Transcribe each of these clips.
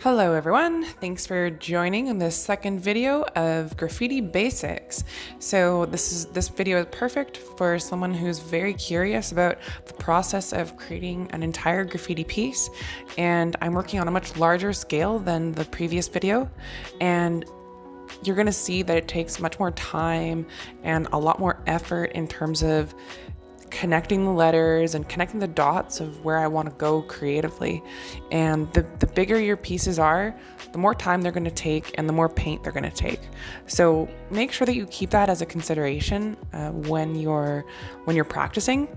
Hello everyone, thanks for joining in this second video of graffiti basics. So this video is perfect for someone who's very curious about the process of creating an entire graffiti piece, and I'm working on a much larger scale than the previous video, and you're going to see that it takes much more time and a lot more effort in terms of connecting the letters and connecting the dots of where I want to go creatively. And the bigger your pieces are, the more time they're going to take and the more paint they're going to take. So make sure that you keep that as a consideration when you're practicing.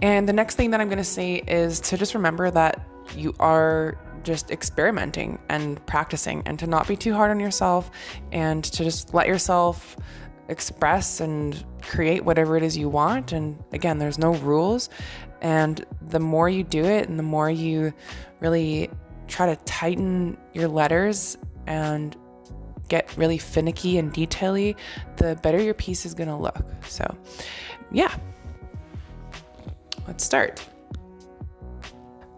And the next thing that I'm going to say is to just remember that you are just experimenting and practicing, and to not be too hard on yourself, and to just let yourself express and create whatever it is you want. And again, there's no rules, and the more you do it and the more you really try to tighten your letters and get really finicky and detaily, the better your piece is going to look. So yeah, let's start.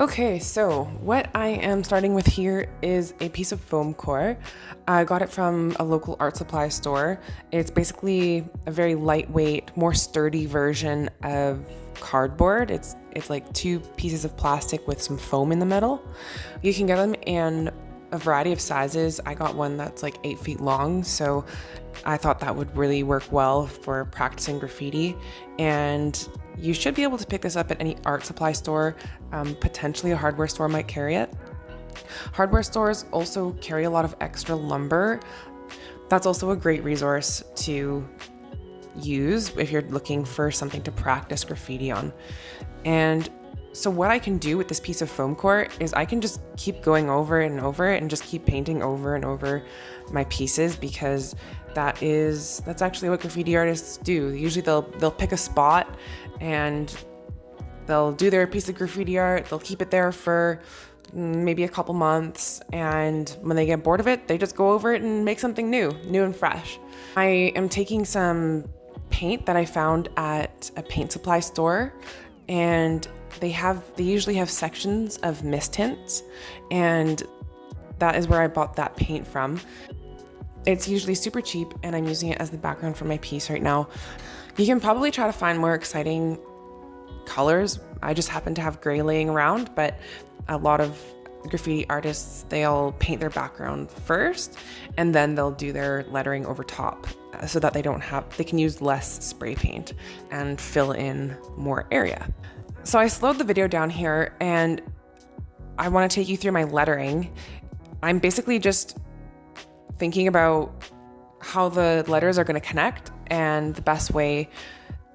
Okay, so what I am starting with here is a piece of foam core. I got it from a local art supply store. It's basically a very lightweight, more sturdy version of cardboard. It's like two pieces of plastic with some foam in the middle. You can get them in a variety of sizes. I got one that's like 8 feet long, so I thought that would really work well for practicing graffiti. And you should be able to pick this up at any art supply store. Potentially a hardware store might carry it. Hardware stores also carry a lot of extra lumber. That's also a great resource to use if you're looking for something to practice graffiti on. And so what I can do with this piece of foam core is I can just keep going over and over it and just keep painting over and over my pieces, because that's actually what graffiti artists do. Usually they'll pick a spot and they'll do their piece of graffiti art. They'll keep it there for maybe a couple months, and when they get bored of it, they just go over it and make something new and fresh. I am taking some paint that I found at a paint supply store, and they usually have sections of mist tints, and that is where I bought that paint from. It's usually super cheap, and I'm using it as the background for my piece right now. You can probably try to find more exciting colors. I just happen to have gray laying around, but a lot of graffiti artists, they'll paint their background first and then they'll do their lettering over top, so that they can use less spray paint and fill in more area. So I slowed the video down here and I want to take you through my lettering. I'm basically just thinking about how the letters are going to connect and the best way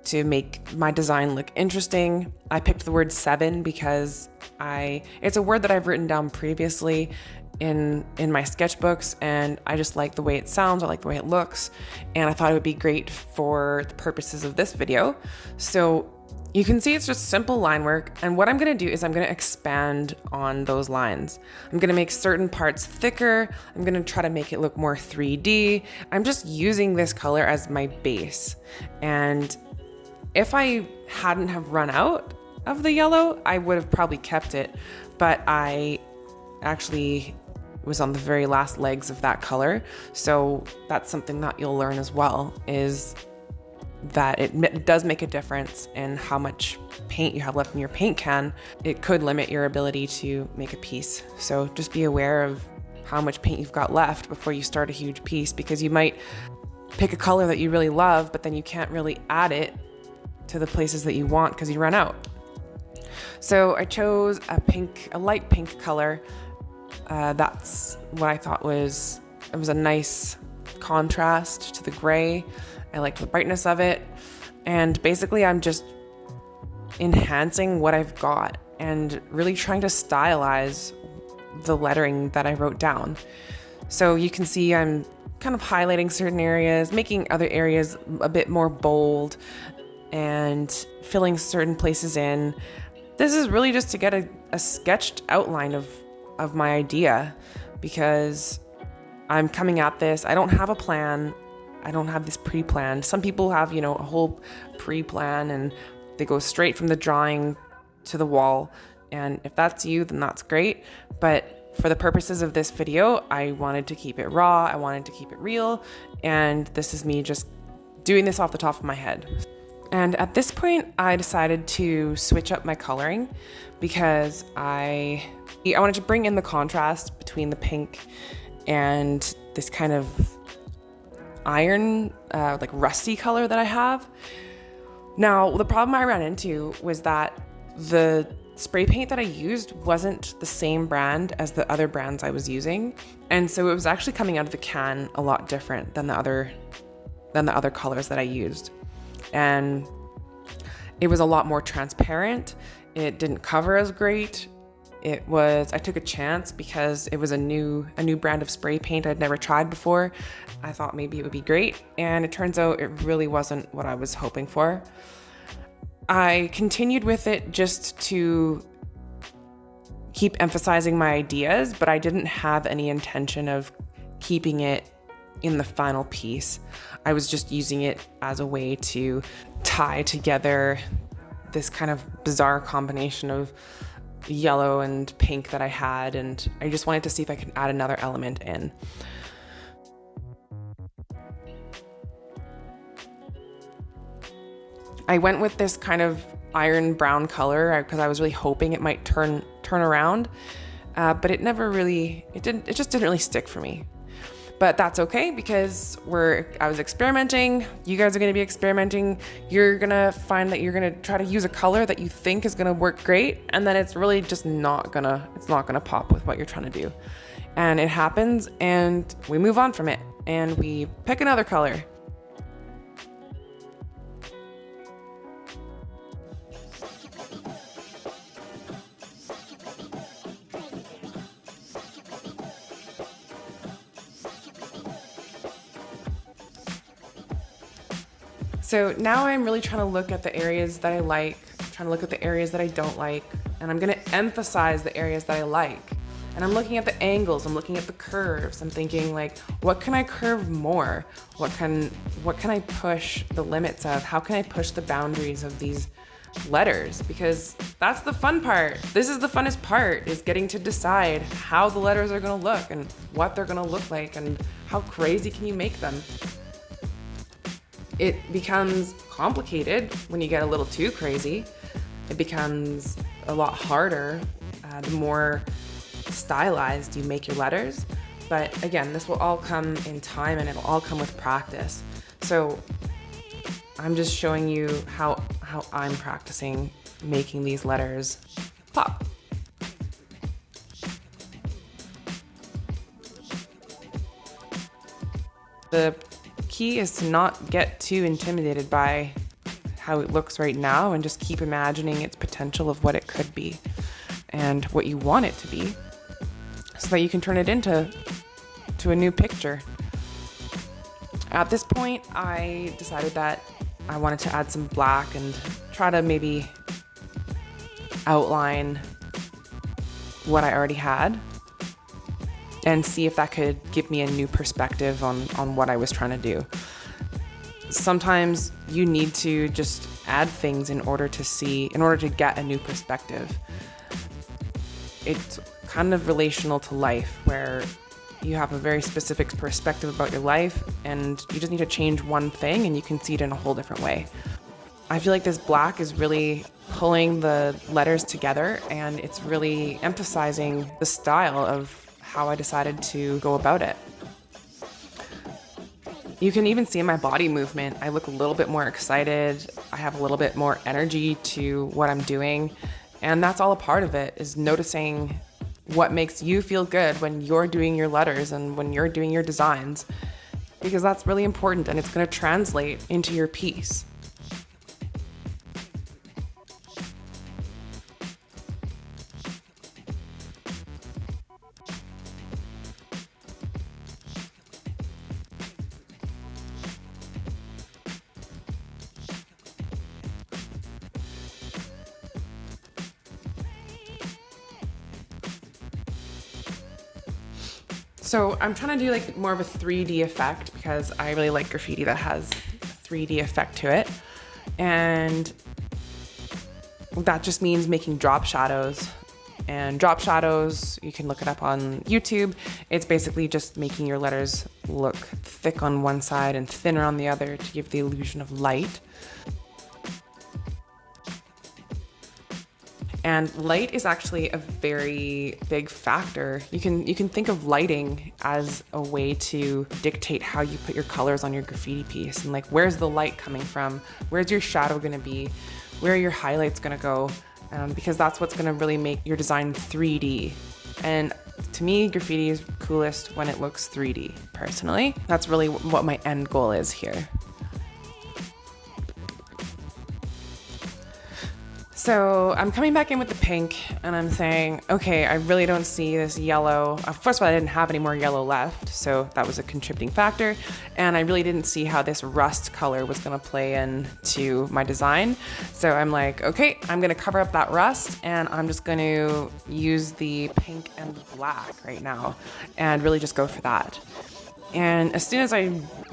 to make my design look interesting. I picked the word 7 because it's a word that I've written down previously in my sketchbooks, and I just like the way it sounds, I like the way it looks, and I thought it would be great for the purposes of this video. So you can see it's just simple line work, and what I'm going to do is I'm going to expand on those lines. I'm going to make certain parts thicker. I'm going to try to make it look more 3D. I'm just using this color as my base, and if I hadn't have run out of the yellow, I would have probably kept it, but I actually was on the very last legs of that color. So that's something that you'll learn as well, is that it does make a difference in how much paint you have left in your paint can. It could limit your ability to make a piece. So just be aware of how much paint you've got left before you start a huge piece, because you might pick a color that you really love, but then you can't really add it to the places that you want because you run out. So I chose a light pink color. That's what I thought was a nice contrast to the gray. I liked the brightness of it. And basically I'm just enhancing what I've got and really trying to stylize the lettering that I wrote down. So you can see I'm kind of highlighting certain areas, making other areas a bit more bold, and filling certain places in. This is really just to get a sketched outline of my idea, because I'm coming at this. I don't have a plan. I don't have this pre-planned. Some people have, a whole pre-plan and they go straight from the drawing to the wall. And if that's you, then that's great. But For the purposes of this video, I wanted to keep it raw, I wanted to keep it real, and this is me just doing this off the top of my head. And at this point, I decided to switch up my coloring because I wanted to bring in the contrast between the pink and this kind of iron, like rusty color that I have. Now, the problem I ran into was that the spray paint that I used wasn't the same brand as the other brands I was using. And so it was actually coming out of the can a lot different than the other colors that I used. And it was a lot more transparent. It didn't cover as great. I took a chance because it was a new brand of spray paint I'd never tried before. I thought maybe it would be great, and it turns out it really wasn't what I was hoping for. I continued with it just to keep emphasizing my ideas, but I didn't have any intention of keeping it in the final piece. I was just using it as a way to tie together this kind of bizarre combination of yellow and pink that I had, and I just wanted to see if I could add another element in. I went with this kind of iron brown color because I was really hoping it might turn around, but it just didn't really stick for me. But that's okay because I was experimenting. You guys are gonna be experimenting. You're gonna find that you're gonna try to use a color that you think is gonna work great, and then it's really just not gonna pop with what you're trying to do. And it happens, and we move on from it, and we pick another color. So now I'm really trying to look at the areas that I like, trying to look at the areas that I don't like, and I'm gonna emphasize the areas that I like. And I'm looking at the angles, I'm looking at the curves, I'm thinking like, what can I curve more? What can I push the limits of? How can I push the boundaries of these letters? Because that's the fun part. This is the funnest part, is getting to decide how the letters are gonna look and what they're gonna look like and how crazy can you make them. It becomes complicated when you get a little too crazy. It becomes a lot harder the more stylized you make your letters. But again, this will all come in time and it'll all come with practice. So I'm just showing you how I'm practicing making these letters pop. The key is to not get too intimidated by how it looks right now and just keep imagining its potential of what it could be and what you want it to be so that you can turn it into a new picture. At this point, I decided that I wanted to add some black and try to maybe outline what I already had and see if that could give me a new perspective on what I was trying to do. Sometimes you need to just add things in order to get a new perspective. It's kind of relational to life, where you have a very specific perspective about your life and you just need to change one thing and you can see it in a whole different way. I feel like this black is really pulling the letters together, and it's really emphasizing the style of how I decided to go about it. You can even see in my body movement, I look a little bit more excited. I have a little bit more energy to what I'm doing. And that's all a part of it, is noticing what makes you feel good when you're doing your letters and when you're doing your designs, because that's really important and it's going to translate into your piece. So I'm trying to do like more of a 3D effect because I really like graffiti that has a 3D effect to it. And that just means making drop shadows and drop shadows. You can look it up on YouTube. It's basically just making your letters look thick on one side and thinner on the other to give the illusion of light. And light is actually a very big factor. You can think of lighting as a way to dictate how you put your colors on your graffiti piece, and like, where's the light coming from? Where's your shadow gonna be? Where are your highlights gonna go? Because that's what's gonna really make your design 3D. And to me, graffiti is coolest when it looks 3D, personally. That's really what my end goal is here. So I'm coming back in with the pink and I'm saying, okay, I really don't see this yellow. First of all, I didn't have any more yellow left, so that was a contributing factor. And I really didn't see how this rust color was gonna play into my design. So I'm like, okay, I'm gonna cover up that rust and I'm just gonna use the pink and black right now and really just go for that. And as soon as I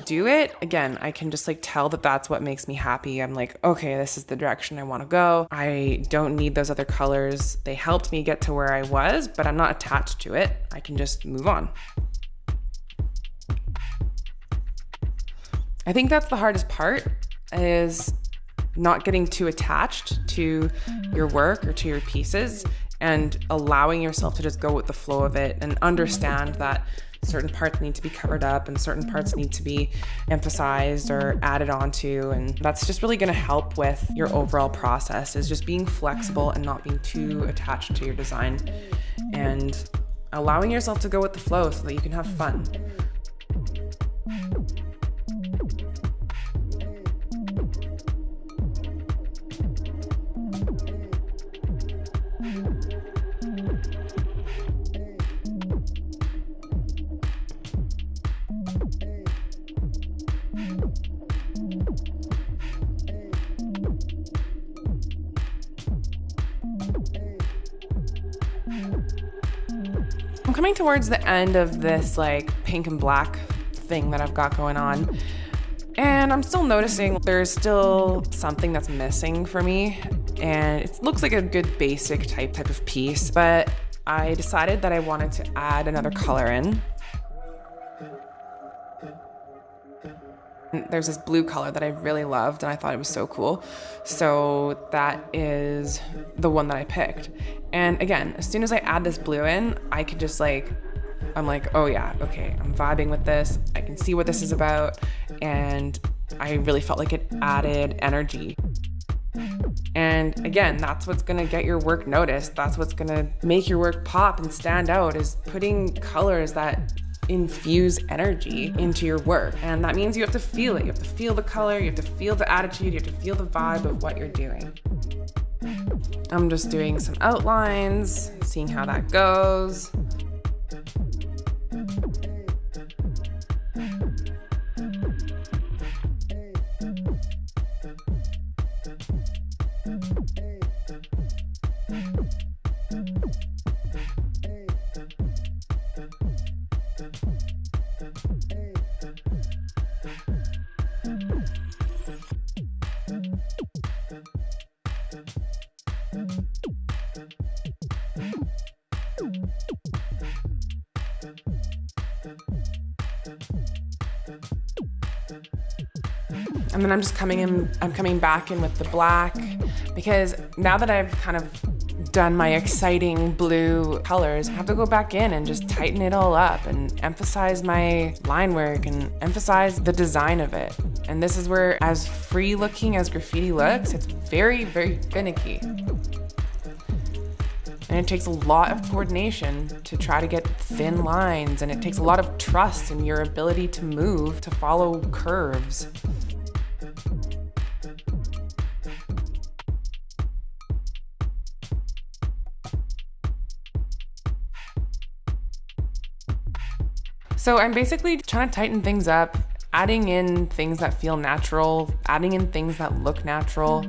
do it, again, I can just like tell that that's what makes me happy. I'm like, okay, this is the direction I want to go. I don't need those other colors. They helped me get to where I was, but I'm not attached to it. I can just move on. I think that's the hardest part, is not getting too attached to your work or to your pieces and allowing yourself to just go with the flow of it and understand that certain parts need to be covered up and certain parts need to be emphasized or added onto. And that's just really going to help with your overall process, is just being flexible and not being too attached to your design and allowing yourself to go with the flow so that you can have fun. I'm coming towards the end of this like pink and black thing that I've got going on, and I'm still noticing there's still something that's missing for me, and it looks like a good basic type of piece, but I decided that I wanted to add another color in. There's this blue color that I really loved and I thought it was so cool. So that is the one that I picked. And again, as soon as I add this blue in, I could just like, I'm like, oh yeah, okay, I'm vibing with this. I can see what this is about. And I really felt like it added energy. And again, that's what's gonna get your work noticed. That's what's gonna make your work pop and stand out, is putting colors that infuse energy into your work. And that means you have to feel it. You have to feel the color, you have to feel the attitude, you have to feel the vibe of what you're doing. I'm just doing some outlines, seeing how that goes. And then I'm coming back in with the black, because now that I've kind of done my exciting blue colors, I have to go back in and just tighten it all up and emphasize my line work and emphasize the design of it. And this is where, as free looking as graffiti looks, it's very, very finicky. And it takes a lot of coordination to try to get thin lines, and it takes a lot of trust in your ability to move, to follow curves. So I'm basically trying to tighten things up, adding in things that feel natural, adding in things that look natural.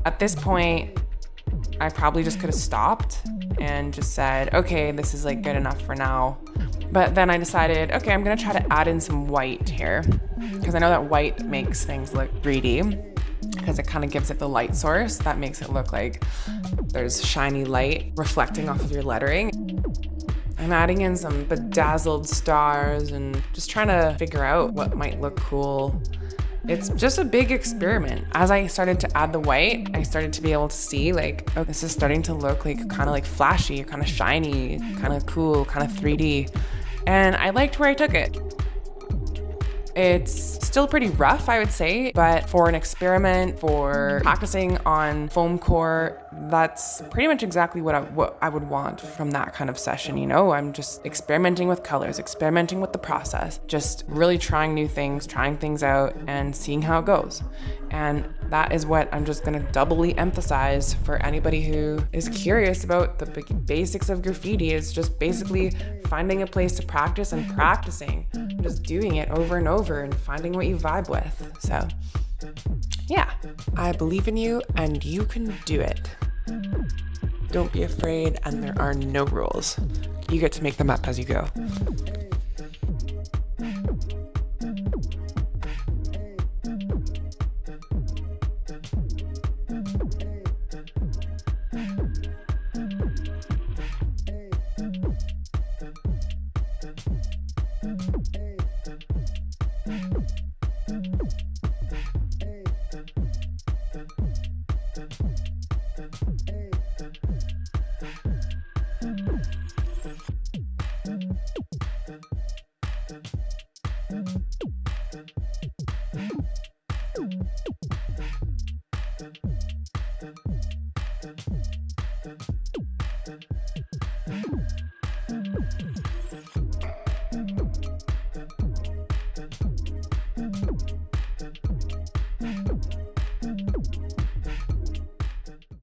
At this point, I probably just could have stopped and just said, okay, this is like good enough for now. But then I decided, okay, I'm gonna try to add in some white here, because I know that white makes things look 3D, because it kind of gives it the light source that makes it look like there's shiny light reflecting off of your lettering. I'm adding in some bedazzled stars and just trying to figure out what might look cool. It's just a big experiment. As I started to add the white, I started to be able to see like, oh, this is starting to look like kind of like flashy, kind of shiny, kind of cool, kind of 3D. And I liked where I took it. It's still pretty rough, I would say, but for an experiment, for practicing on foam core, that's pretty much exactly what I would want from that kind of session, you know? I'm just experimenting with colors, experimenting with the process, just really trying new things, trying things out, and seeing how it goes. And that is what I'm just gonna doubly emphasize for anybody who is curious about the basics of graffiti. Is just basically finding a place to practice and practicing, just doing it over and over and finding what you vibe with. So yeah, I believe in you and you can do it. Don't be afraid, and there are no rules. You get to make them up as you go.